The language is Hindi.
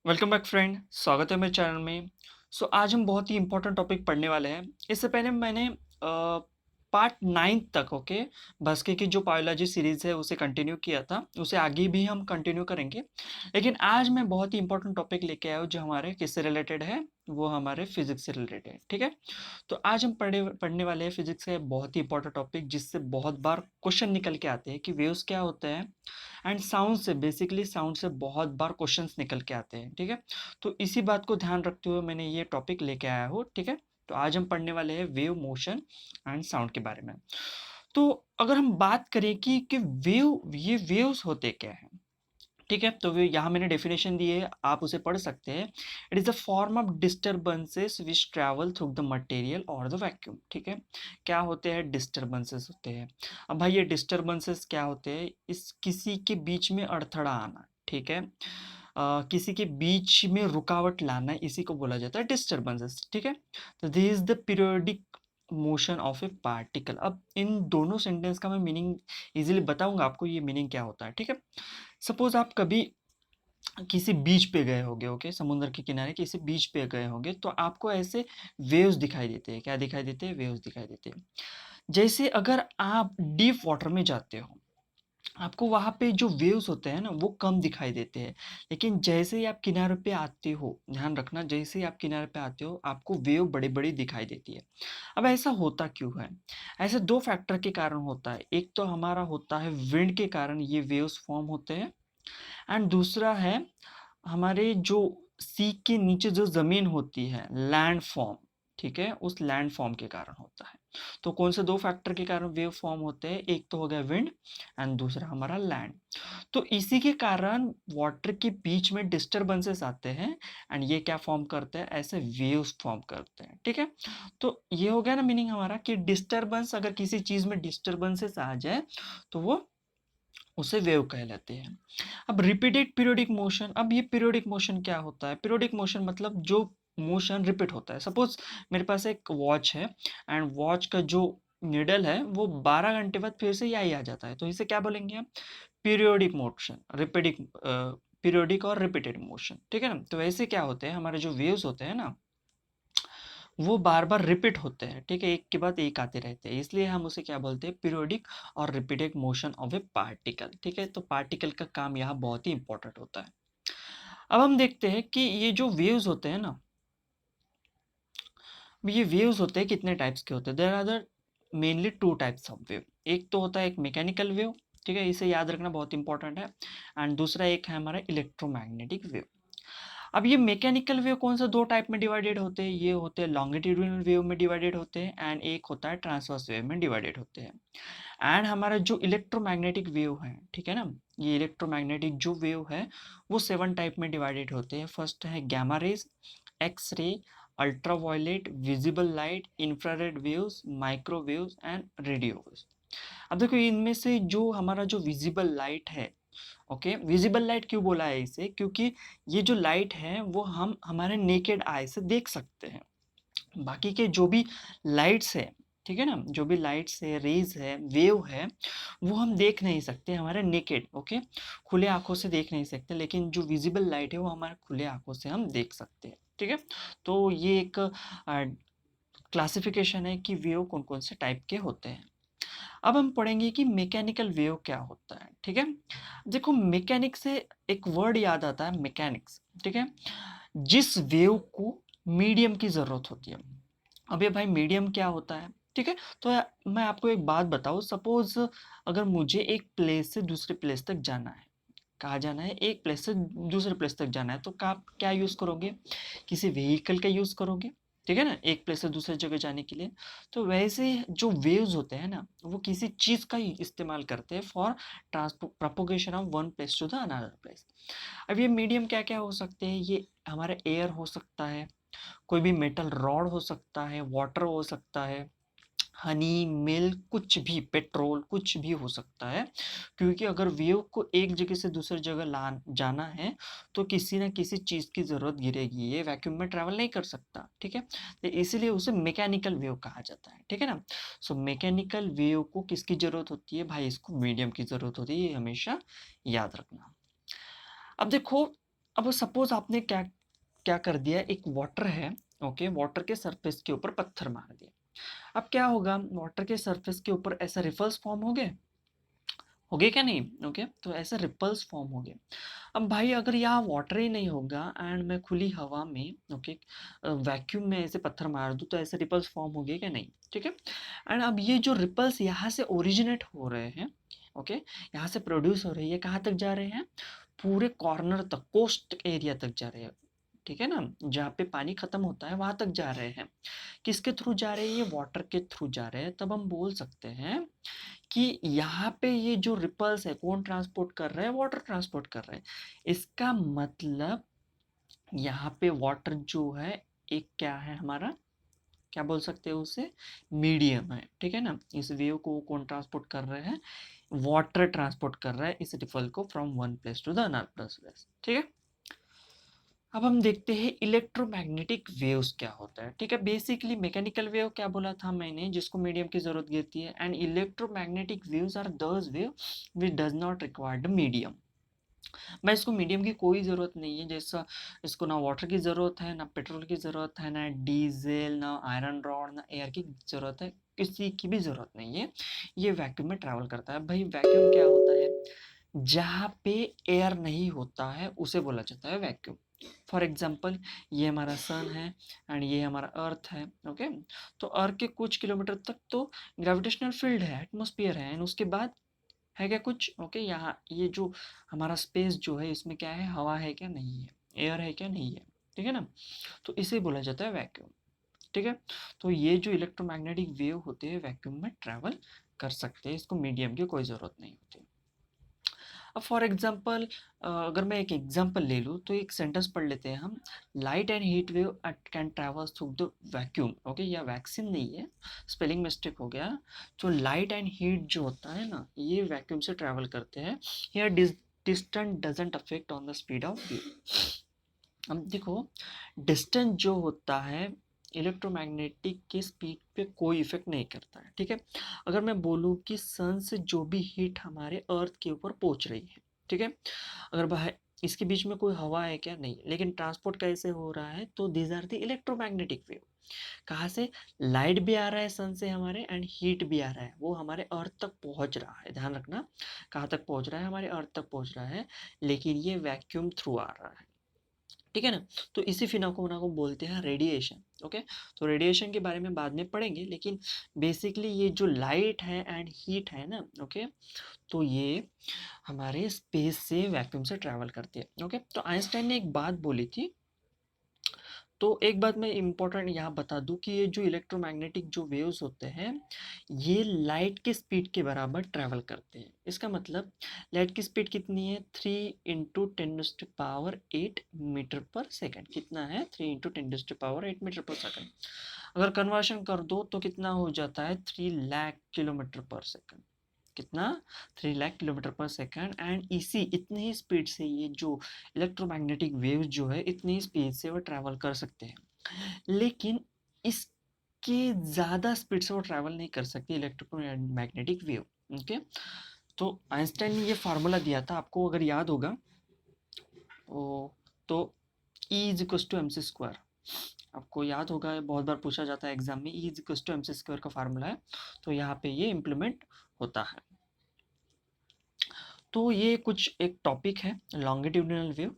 वेलकम बैक फ्रेंड, स्वागत है मेरे चैनल में। आज हम बहुत ही इंपॉर्टेंट टॉपिक पढ़ने वाले हैं। इससे पहले मैंने पार्ट 9 तक भास्कर की जो बायोलॉजी सीरीज है उसे कंटिन्यू किया था, उसे आगे भी हम कंटिन्यू करेंगे। लेकिन आज मैं बहुत ही इंपॉर्टेंट टॉपिक लेके आया हूँ जो हमारे किससे रिलेटेड है, वो हमारे फिजिक्स से रिलेटेड है। ठीक है, तो आज हम पढ़ने वाले हैं फिजिक्स का बहुत ही इंपॉर्टेंट टॉपिक जिससे बहुत बार क्वेश्चन निकल के आते हैं कि वेव्स क्या होते हैं। एंड साउंड से बेसिकली साउंड से बहुत बार क्वेश्चंस निकल के आते हैं। ठीक है, तो इसी बात को ध्यान रखते हुए मैंने ये टॉपिक लेके आया हूँ। ठीक है, तो आज हम पढ़ने वाले हैं वेव मोशन एंड साउंड के बारे में। तो अगर हम बात करें कि ये वेव्स होते क्या हैं। ठीक है, तो वे यहाँ मैंने डेफिनेशन दी है, आप उसे पढ़ सकते हैं। It is a form of disturbances which travel through the material और द वैक्यूम। ठीक है, क्या होते हैं? डिस्टर्बेंसेस होते हैं। अब भाई ये डिस्टर्बेंसेस क्या होते हैं? इस किसी के बीच में अड़थड़ा आना। ठीक है, किसी के बीच में रुकावट लाना, इसी को बोला जाता है डिस्टर्बेंसेस। ठीक है, तो this is the periodic motion of A particle. अब इन दोनों सेंटेंस का मैं मीनिंग इजीली बताऊंगा आपको, ये मीनिंग क्या होता है। ठीक है, सपोज आप कभी किसी बीच पे गए होगे, ओके, समुद्र के किनारे किसी बीच पे गए होंगे, तो आपको ऐसे वेव्स दिखाई देते हैं। क्या दिखाई देते हैं? वेव्स दिखाई देते हैं। जैसे अगर आप डीप वाटर में जाते हो, आपको वहां पे जो वेव्स होते हैं ना वो कम दिखाई देते हैं। लेकिन जैसे ही आप किनारे पे आते हो, ध्यान रखना, जैसे ही आप किनारे पे आते हो आपको वेव बड़ी बड़ी दिखाई देती है। अब ऐसा होता क्यों है? ऐसे दो फैक्टर के कारण होता है। एक तो हमारा होता है विंड के कारण ये वेव्स फॉर्म होते हैं, एंड दूसरा है हमारे जो सी के नीचे जो ज़मीन होती है, लैंड फॉर्म। ठीक है, उस लैंड फॉर्म के कारण होता है। तो कौन से दो फैक्टर के कारण वेव फॉर्म होते हैं? एक तो हो गया विंड एंड दूसरा हमारा लैंड। तो इसी के कारण वाटर के बीच में डिस्टरबेंसेस आते हैं एंड ये क्या फॉर्म करते हैं? ऐसे वेव्स फॉर्म करते हैं। ठीक है, तो ये हो गया ना मीनिंग हमारा कि डिस्टरबेंस, अगर किसी चीज़ में डिस्टरबेंसेस आ जाए तो वो उसे वेव कहलाते हैं। अब रिपीटेड पीरियोडिक मोशन, अब ये पीरियोडिक मोशन क्या होता है? पीरियोडिक मोशन मतलब जो मोशन रिपीट होता है। सपोज मेरे पास एक वॉच है एंड वॉच का जो निडल है वो 12 घंटे बाद फिर से यही आ जाता है, तो इसे क्या बोलेंगे हम? पीरियोडिक मोशन, रिपीटिक, पीरियोडिक और रिपीटेड मोशन। ठीक है ना, तो ऐसे क्या होते हैं, हमारे जो वेव्स होते हैं ना वो बार बार रिपीट होते हैं। ठीक है, एक के बाद एक आते रहते हैं, इसलिए हम उसे क्या बोलते हैं? पीरियोडिक और repeated motion of A particle. ठीक है, तो पार्टिकल का काम यहाँ बहुत ही इंपॉर्टेंट होता है। अब हम देखते हैं कि ये जो वेव्स होते हैं ना, ये वेव्स होते हैं कितने टाइप्स के होते हैं। There are the mainly two types of wave. एक तो होता है एक मैकेनिकल वेव। ठीक है, इसे याद रखना बहुत इंपॉर्टेंट है। एंड दूसरा एक है हमारा इलेक्ट्रोमैग्नेटिक वेव। अब ये मैकेनिकल वेव कौन सा दो टाइप में डिवाइडेड होते हैं? ये होते हैं लॉन्गिट्यूडिनल वेव में डिवाइडेड होते हैं एंड एक होता है ट्रांसवर्स वेव में डिवाइडेड होते हैं। एंड हमारा जो इलेक्ट्रोमैग्नेटिक वेव है, ठीक है ना, ये इलेक्ट्रोमैग्नेटिक जो वेव है वो 7 टाइप में डिवाइडेड होते हैं। फर्स्ट है gamma rays, x ray, ultraviolet, visible light, infrared waves, microwaves and radio waves. अब देखो इनमें से जो हमारा जो विजिबल लाइट है, ओके, विजिबल लाइट क्यों बोला है इसे? क्योंकि ये जो लाइट है वो हम हमारे नेकेड आई से देख सकते हैं। बाकी के जो भी लाइट्स है, ठीक है ना, जो भी लाइट्स है, रेज है, वेव है, वो हम देख नहीं सकते हमारे नेकेड, ओके, खुले आंखों से देख नहीं सकते। लेकिन जो विजिबल लाइट है वो हमारे खुले आंखों से हम देख सकते हैं। ठीक है, तो ये एक क्लासिफिकेशन है कि वेव कौन कौन से टाइप के होते हैं। अब हम पढ़ेंगे कि मैकेनिकल वेव क्या होता है। ठीक है, देखो मैकेनिक से एक वर्ड याद आता है, मैकेनिक्स। ठीक है, जिस वेव को मीडियम की जरूरत होती है। अब ये भाई मीडियम क्या होता है? ठीक है, तो मैं आपको एक बात बताऊं, सपोज अगर मुझे एक प्लेस से दूसरे प्लेस तक जाना है, कहाँ जाना है? एक प्लेस से दूसरे प्लेस तक जाना है, तो आप क्या यूज करोगे? किसी व्हीकल का यूज करोगे। ठीक है ना, एक प्लेस से दूसरे जगह जाने के लिए। तो वैसे जो वेव्स होते हैं ना वो किसी चीज का ही इस्तेमाल करते हैं for propagation of one place to the another place. अब ये मीडियम क्या क्या हो सकते हैं? ये हमारा एयर हो सकता है, कोई भी मेटल रॉड हो सकता है, वाटर हो सकता है, हनी, मिल्क, कुछ भी, पेट्रोल, कुछ भी हो सकता है। क्योंकि अगर वेव को एक जगह से दूसरी जगह ला जाना है तो किसी ना किसी चीज़ की ज़रूरत गिरेगी, ये वैक्यूम में ट्रैवल नहीं कर सकता। ठीक है, तो इसीलिए उसे मैकेनिकल वेव कहा जाता है। ठीक है ना, सो मैकेनिकल वेव को किसकी ज़रूरत होती है? भाई इसको मीडियम की ज़रूरत होती है, ये हमेशा याद रखना। अब देखो अब सपोज आपने क्या क्या कर दिया, एक वाटर है, ओके, वाटर के सरफेस के ऊपर पत्थर मार दिया। अब क्या होगा, वाटर के सरफेस के ऊपर ऐसा रिपल्स फॉर्म हो गए क्या नहीं, ओके, तो ऐसे रिपल्स फॉर्म हो गए। अब भाई अगर यहाँ वाटर ही नहीं होगा एंड मैं खुली हवा में, ओके, वैक्यूम में ऐसे पत्थर मार दूँ तो ऐसे रिपल्स फॉर्म हो गए क्या नहीं, ठीक है। एंड अब ये जो रिपल्स यहाँ से ओरिजिनेट हो रहे हैं, ओके, यहाँ से प्रोड्यूस हो रही है, कहाँ तक जा रहे हैं, पूरे कॉर्नर तक, कोस्ट एरिया तक जा रहे हैं, ठीक है ना, जहाँ पे पानी खत्म होता है वहां तक जा रहे हैं। किसके थ्रू जा रहे हैं, ये वाटर के थ्रू जा रहे हैं। तब हम बोल सकते हैं कि यहाँ पे ये जो रिपल्स है कौन ट्रांसपोर्ट कर रहा है, वाटर ट्रांसपोर्ट कर रहा है। इसका मतलब यहाँ पे वाटर जो है एक क्या है हमारा, क्या बोल सकते हैं उसे, मीडियम है, ठीक है ना। इस वेव को कौन ट्रांसपोर्ट कर रहे हैं, वाटर ट्रांसपोर्ट कर रहा है इस रिपल को from one place to the another place, ठीक है। अब हम देखते हैं इलेक्ट्रोमैग्नेटिक वेव्स क्या होता है, ठीक है। बेसिकली मैकेनिकल वेव क्या बोला था मैंने, जिसको मीडियम की जरूरत गिरती है, and electromagnetic waves are those wave which does not require the medium. मैं इसको मीडियम की कोई ज़रूरत नहीं है, जैसा इसको ना वाटर की ज़रूरत है, ना पेट्रोल की ज़रूरत है, ना डीजल, ना आयरन रॉड, ना एयर की ज़रूरत है, किसी की भी ज़रूरत नहीं है। ये वैक्यूम में ट्रैवल करता है। भाई वैक्यूम क्या होता है, जहाँ पे एयर नहीं होता है उसे बोला जाता है वैक्यूम। फॉर एग्जाम्पल ये हमारा सन है एंड ये हमारा अर्थ है, ओके। तो अर्थ के कुछ किलोमीटर तक तो ग्रेविटेशनल फील्ड है, एटमोस्फियर है, एंड उसके बाद है क्या कुछ, ओके, यहाँ ये जो हमारा स्पेस जो है इसमें क्या है, हवा है क्या नहीं है, एयर है क्या नहीं है, ठीक है ना। तो इसे बोला जाता है वैक्यूम, ठीक है। तो ये जो इलेक्ट्रोमैग्नेटिक वेव होते हैं वैक्यूम में ट्रैवल कर सकते हैं, इसको मीडियम की कोई ज़रूरत नहीं होती। अब फॉर एग्जांपल अगर मैं एक एग्जांपल ले लूँ तो एक सेंटेंस पढ़ लेते हैं हम, light and heat wave can travel through the vacuum, okay, या वैक्सीन नहीं है, स्पेलिंग मिस्टेक हो गया। तो लाइट एंड हीट जो होता है ना, ये वैक्यूम से ट्रैवल करते हैं। Here distance doesn't affect on the speed of wave. अब देखो, डिस्टेंस जो होता है इलेक्ट्रोमैग्नेटिक की स्पीड पे कोई इफेक्ट नहीं करता है, ठीक है। अगर मैं बोलूँ कि सन से जो भी हीट हमारे अर्थ के ऊपर पहुंच रही है, ठीक है, अगर वह इसके बीच में कोई हवा है क्या, नहीं, लेकिन ट्रांसपोर्ट कैसे हो रहा है, तो these are the electromagnetic wave. कहाँ से, लाइट भी आ रहा है सन से हमारे एंड हीट भी आ रहा है, वो हमारे अर्थ तक पहुंच रहा है, ध्यान रखना, कहाँ तक पहुंच रहा है, हमारे अर्थ तक पहुंच रहा है, लेकिन ये वैक्यूम थ्रू आ रहा है, ठीक है ना। तो इसी फिनोमेना को बोलते हैं रेडिएशन, ओके। तो रेडिएशन के बारे में बाद में पढ़ेंगे, लेकिन बेसिकली ये जो लाइट है एंड हीट है ना, ओके, तो ये हमारे स्पेस से वैक्यूम से ट्रैवल करती है, ओके। तो आइंस्टाइन ने एक बात बोली थी, तो एक बात मैं इम्पोर्टेंट यहाँ बता दूँ कि ये जो इलेक्ट्रोमैग्नेटिक जो वेव्स होते हैं ये लाइट की स्पीड के बराबर ट्रैवल करते हैं। इसका मतलब लाइट की स्पीड कितनी है, 3 × 10⁻8 मीटर पर सेकंड। कितना है, 3 × 10⁻8 मीटर पर सेकंड। अगर कन्वर्शन कर दो तो कितना हो जाता है, 3 लाख किलोमीटर पर सेकंड। कितना, 3 लाख किलोमीटर पर सेकंड। एंड इसी इतनी ही स्पीड से ये जो इलेक्ट्रोमैग्नेटिक वेव जो है इतनी ही स्पीड से वो ट्रैवल कर सकते हैं, लेकिन इसके ज़्यादा स्पीड से वो ट्रैवल नहीं कर सकती इलेक्ट्रोमैग्नेटिक वेव, ओके। तो आइंस्टाइन ने ये फार्मूला दिया था, आपको अगर याद होगा ओ, तो E = mc²। आपको याद होगा, बहुत बार पूछा जाता है एग्जाम में, E = mc² का फार्मूला है, तो यहाँ पे ये इम्प्लीमेंट होता है। तो ये कुछ एक टॉपिक है लॉन्गिट्यूडिनल वेव,